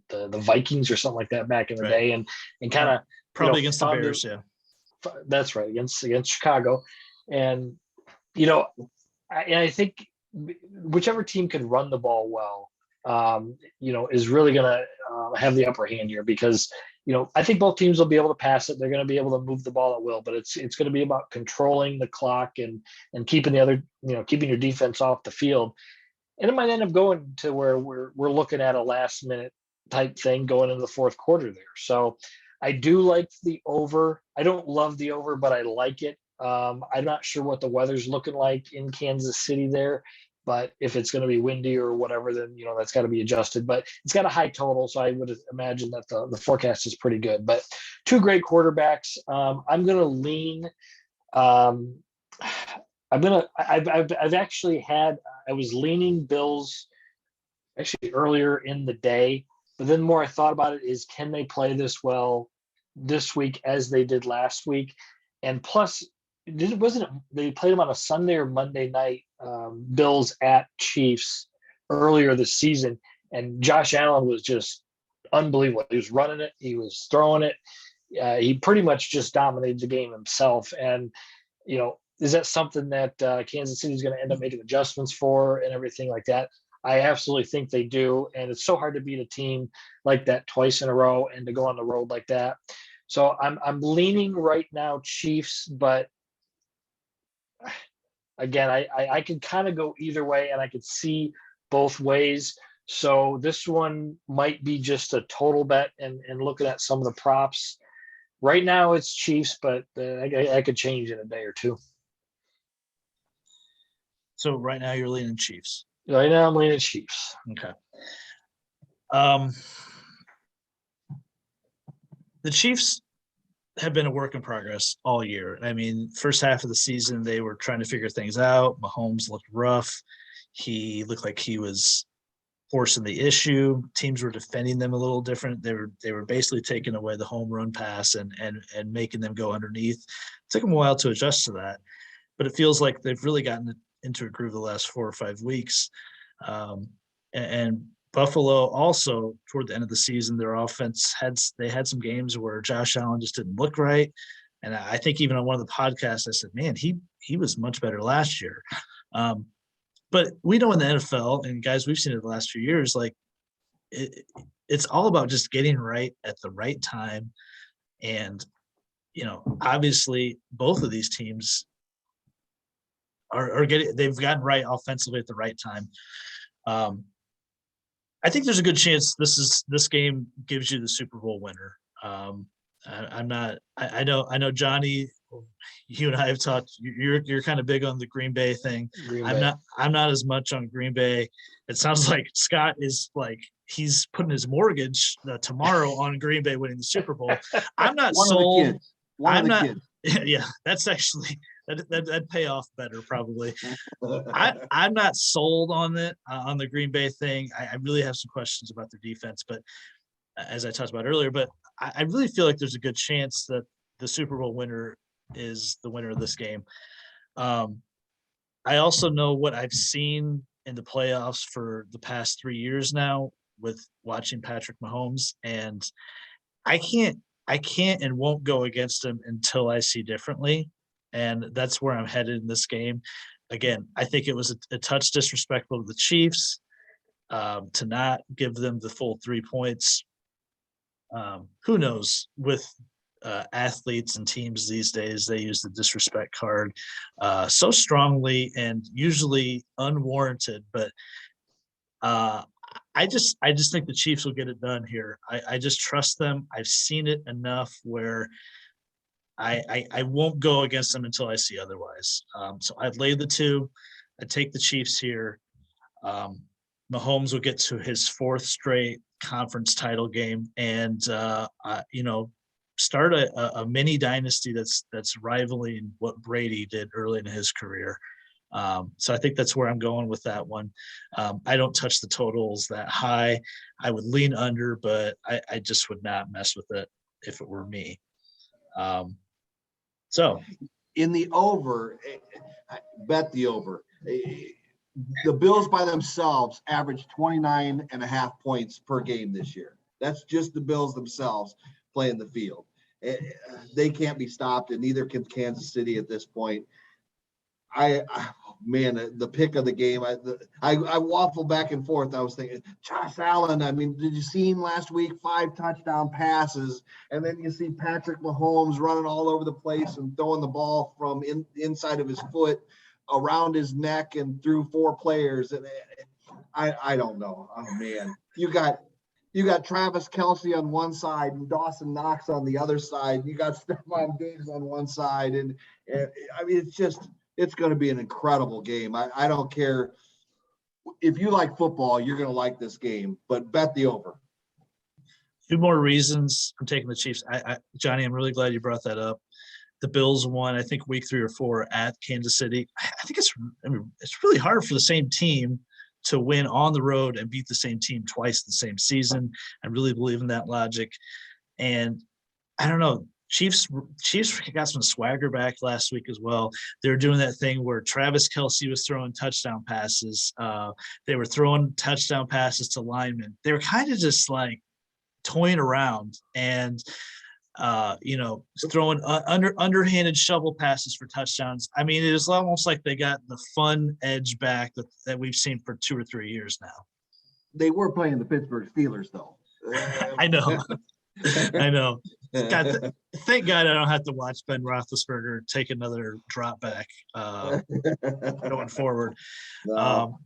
the Vikings or something like that back in the day, and kind of probably against the Bears. That's right, against Chicago, and I think whichever team can run the ball well, is really going to have the upper hand here, because I think both teams will be able to pass it. They're going to be able to move the ball at will, but it's going to be about controlling the clock and keeping keeping your defense off the field. And it might end up going to where we're looking at a last minute type thing going into the fourth quarter there. So I do like the over. I don't love the over, but I like it. I'm not sure what the weather's looking like in Kansas City there, but if it's going to be windy or whatever, then that's got to be adjusted. But it's got a high total, so I would imagine that the forecast is pretty good. But two great quarterbacks. I'm going to lean. I've actually I was leaning Bills actually earlier in the day, but then the more I thought about it is, can they play this well this week as they did last week? And plus, they played them on a Sunday or Monday night, Bills at Chiefs earlier this season, and Josh Allen was just unbelievable. He was running it, he was throwing it. He pretty much just dominated the game himself. And is that something that Kansas City is going to end up making adjustments for and everything like that? I absolutely think they do. And it's so hard to beat a team like that twice in a row and to go on the road like that. So I'm leaning right now Chiefs, but again, I could kind of go either way, and I could see both ways. So this one might be just a total bet, and looking at some of the props. Right now it's Chiefs, but I could change in a day or two. So right now you're leaning Chiefs. Right now I'm leaning Chiefs. Okay. The Chiefs have been a work in progress all year. I mean, first half of the season, they were trying to figure things out. Mahomes looked rough. He looked like he was forcing the issue. Teams were defending them a little different. They were basically taking away the home run pass and making them go underneath. It took them a while to adjust to that, but it feels like they've really gotten into a groove the last 4 or 5 weeks. And Buffalo also, toward the end of the season, their offense had some games where Josh Allen just didn't look right. And I think even on one of the podcasts, I said, man, he was much better last year. But we know in the NFL, and guys, we've seen it the last few years, like it's all about just getting right at the right time. And, obviously both of these teams they've gotten right offensively at the right time. I think there's a good chance this game gives you the Super Bowl winner. I know Johnny, you and I have talked. You're kind of big on the Green Bay thing. I'm not as much on Green Bay. It sounds like Scott is like he's putting his mortgage tomorrow on Green Bay winning the Super Bowl. I'm not sold. One of the kids. Yeah, that's actually that'd pay off better probably. I'm not sold on it on the Green Bay thing. I really have some questions about their defense, but as I talked about earlier, but I really feel like there's a good chance that the Super Bowl winner is the winner of this game. I also know what I've seen in the playoffs for the past 3 years now with watching Patrick Mahomes, and I can't and won't go against him until I see differently. And that's where I'm headed in this game. Again, I think it was a touch disrespectful to the Chiefs to not give them the full 3 points. Who knows? With athletes and teams these days, they use the disrespect card so strongly and usually unwarranted. But I just think the Chiefs will get it done here. I just trust them. I've seen it enough where I won't go against them until I see otherwise. So I'd lay the 2. I'd take the Chiefs here. Mahomes will get to his 4th straight conference title game and, start a mini dynasty that's rivaling what Brady did early in his career. So I think that's where I'm going with that one. I don't touch the totals that high. I would lean under, but I just would not mess with it if it were me. So in the over, bet the over. The Bills by themselves averaged 29.5 points per game this year. That's just the Bills themselves playing the field. They can't be stopped, and neither can Kansas City at this point. The pick of the game, I waffle back and forth. I was thinking, Josh Allen, I mean, did you see him last week? 5 touchdown passes. And then you see Patrick Mahomes running all over the place and throwing the ball from inside of his foot around his neck and through 4 players. And I don't know. Oh man, you got Travis Kelce on one side and Dawson Knox on the other side. You got Stephon Diggs on one side, and I mean it's going to be an incredible game. I don't care if you like football, you're going to like this game, but bet the over. Two more reasons I'm taking the Chiefs. Johnny, I'm really glad you brought that up. The Bills won, I think, week 3 or 4 at Kansas City. I think it's really hard for the same team to win on the road and beat the same team twice the same season. I really believe in that logic. And I don't know, Chiefs got some swagger back last week as well. They were doing that thing where Travis Kelce was throwing touchdown passes. They were throwing touchdown passes to linemen. They were kind of just like toying around and throwing underhanded shovel passes for touchdowns. I mean, it is almost like they got the fun edge back that we've seen for 2 or 3 years now. They were playing the Pittsburgh Steelers, though. I know. God, thank God I don't have to watch Ben Roethlisberger take another drop back going forward. No.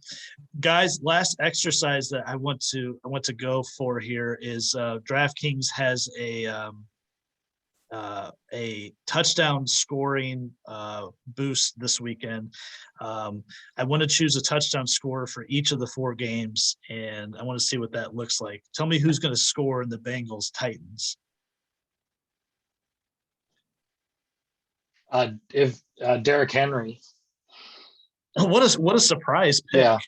Guys, last exercise that I want to go for here is DraftKings has a touchdown scoring boost this weekend. I want to choose a touchdown scorer for each of the 4 games, and I want to see what that looks like. Tell me who's going to score in the Bengals Titans. If Derrick Henry. What a surprise pick. Yeah.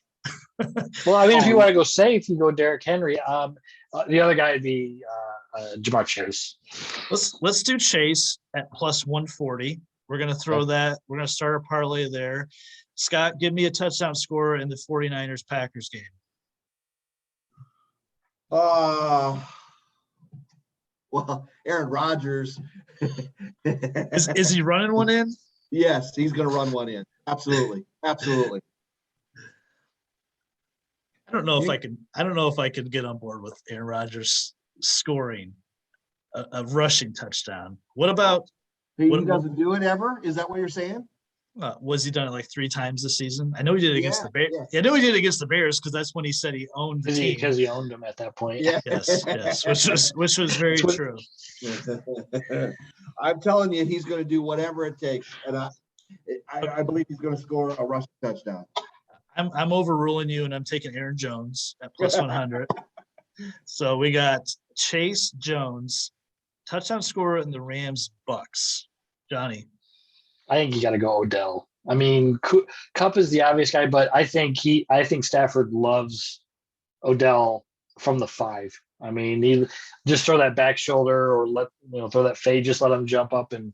Well, I mean, if you want to go safe, you go Derrick Henry. The other guy would be Jamar Chase. Let's do Chase at plus 140. We're going to throw that. We're going to start a parlay there. Scott, give me a touchdown scorer in the 49ers Packers game. Well, Aaron Rodgers. Is he running one in? Yes, he's going to run one in. Absolutely. Absolutely. I don't know if I could get on board with Aaron Rodgers scoring a rushing touchdown. What about he doesn't do it ever? Is that what you're saying? Was he done it like 3 times this season? I know he did it against the Bears. Yeah. I know he did it against the Bears because that's when he said he owned the team. Because he owned them at that point. Yeah. Yes, which was very true. I'm telling you, he's going to do whatever it takes, and I believe he's going to score a rushing touchdown. I'm overruling you, and I'm taking Aaron Jones at plus 100. So we got Chase Jones, touchdown scorer in the Rams Bucks. Johnny. I think you got to go Odell. I mean, Kupp is the obvious guy, but I think Stafford loves Odell from the 5. I mean, he just throw that back shoulder or throw that fade, just let him jump up and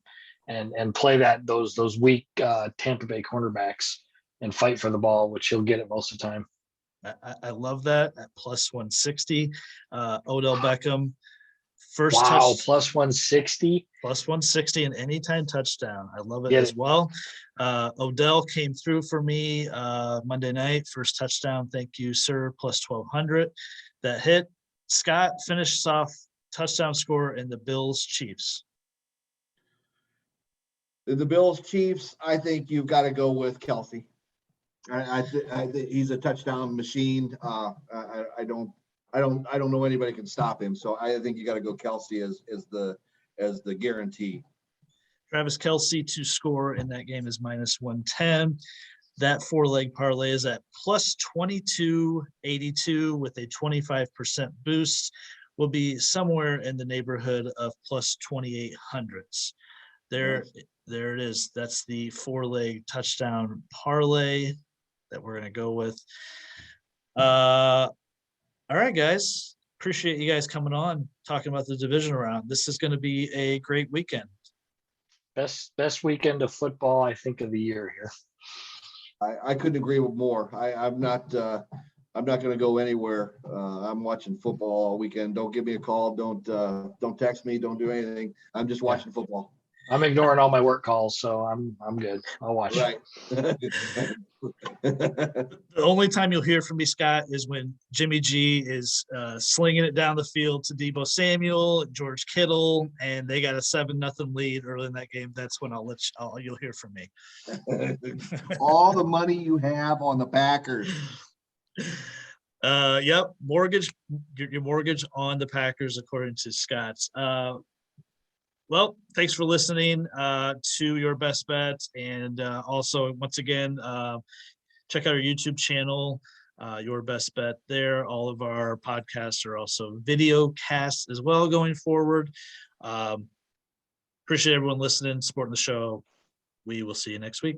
play those weak Tampa Bay cornerbacks and fight for the ball, which he'll get it most of the time. I love that at plus 160. Odell Beckham. Plus 160. Plus 160 and anytime touchdown. I love it as well. Odell came through for me Monday night. First touchdown. Thank you, sir. Plus 1,200. That hit. Scott finishes off touchdown scorer in the Bills Chiefs. The Bills Chiefs, I think you've got to go with Kelce. I think he's a touchdown machine. I don't know anybody can stop him. So I think you got to go Kelce as the guarantee. Travis Kelce to score in that game is minus 110. That 4-leg parlay is at plus 2282 with a 25% boost. Will be somewhere in the neighborhood of plus 2800s. There it is. That's the 4-leg touchdown parlay that we're going to go with. All right, guys. Appreciate you guys coming on, talking about the divisional round. This is going to be a great weekend. Best weekend of football, I think, of the year here. I couldn't agree with more. I'm not going to go anywhere. I'm watching football all weekend. Don't give me a call. Don't text me. Don't do anything. I'm just watching football. I'm ignoring all my work calls, so I'm good. I'll watch. Right. The only time you'll hear from me, Scott, is when Jimmy G is slinging it down the field to Deebo Samuel, George Kittle, and they got a 7-0 lead early in that game. That's when you'll hear from me. All the money you have on the Packers. Yep. Mortgage, your mortgage on the Packers, according to Scott's. Well, thanks for listening to Your Best Bets. And also, once again, check out our YouTube channel, Your Best Bet there. All of our podcasts are also video casts as well going forward. Appreciate everyone listening, supporting the show. We will see you next week.